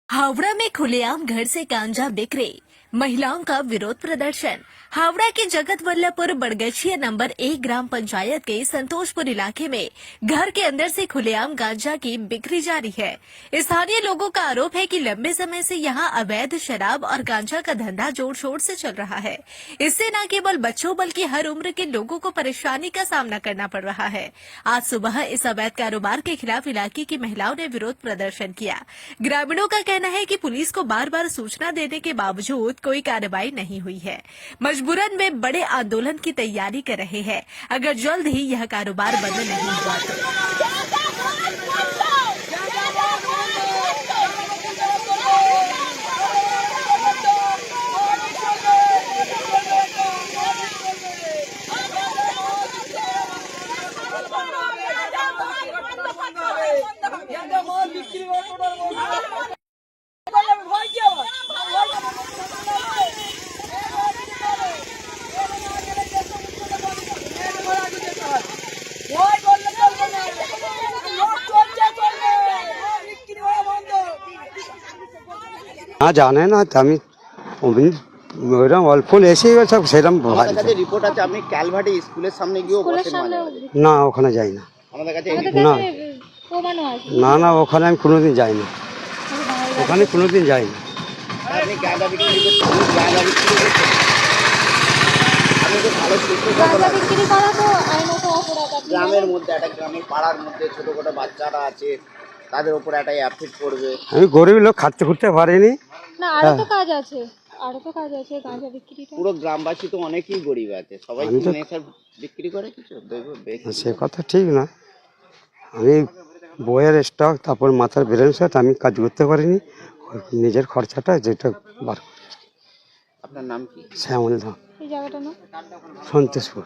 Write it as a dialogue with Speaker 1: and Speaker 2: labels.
Speaker 1: हावड़ा में खुलेआम घर से गांजा बिक रही, महिलाओं का विरोध प्रदर्शन। हावड़ा के जगत वल्लभपुर बड़गछिया नंबर 1 ग्राम पंचायत के संतोषपुर इलाके में घर के अंदर से खुलेआम गांजा की बिक्री जारी है। स्थानीय लोगों का आरोप है कि लंबे समय से यहां अवैध शराब और गांजा का धंधा जोर शोर से चल रहा है। इससे न केवल बच्चों बल्कि हर उम्र के लोगों को परेशानी का सामना करना पड़ रहा है। आज सुबह इस अवैध कारोबार के खिलाफ इलाके की महिलाओं ने विरोध प्रदर्शन किया। ग्रामीणों का कहना है कि पुलिस को बार बार सूचना देने के बावजूद कोई कार्रवाई नहीं हुई है। मजबूरन वे बड़े आंदोलन की तैयारी कर रहे हैं। अगर जल्द ही यह कारोबार बंद नहीं हुआ तो
Speaker 2: না জানে না তো আমি ওইরকম অল্প এসে সব সেরকম
Speaker 3: আমাদের কাছে রিপোর্ট আছে আপনি ক্যালভার্টে স্কুলের সামনে গিয়েও বসেন মাঝে মাঝে।
Speaker 2: না ওখানে যাই না।
Speaker 3: আমাদের কাছে
Speaker 2: না না না ওখানে আমি কোনোদিন যাই না, ওখানে কোনোদিন যাই না।
Speaker 3: আপনি গাঁজা বিক্রি করছেন, গাঁজা বিক্রি করছেন, আপনি তো ভালো সুস্থ গ্রামের মধ্যে একটা গ্রামের পাড়ার মধ্যে ছোটখাটো বাচ্চারা আছে, তাদের উপরে একটা অ্যাফেক্ট পড়বে।
Speaker 2: আমি গরিব লোক, খাটতে খুঁটতে পারিনি।
Speaker 4: না আরো তো কাজ আছে, গাঁজা বিক্রিটা।
Speaker 3: পুরো গ্রামবাসী তো অনেকেই গরিব আছে, সবাই কি নেশার বিক্রি করে কিছু
Speaker 2: সে কথা ঠিক না। আমি বইয়ের স্টক, তারপর মাথার ব্রেন সেট, আমি কাজ করতে পারিনি। নিজের খরচাটা যেটা বার করি।
Speaker 3: আপনার নাম কি?
Speaker 2: শ্যামল ধাম,
Speaker 4: এই জায়গাটার নাম
Speaker 2: সন্তোষপুর।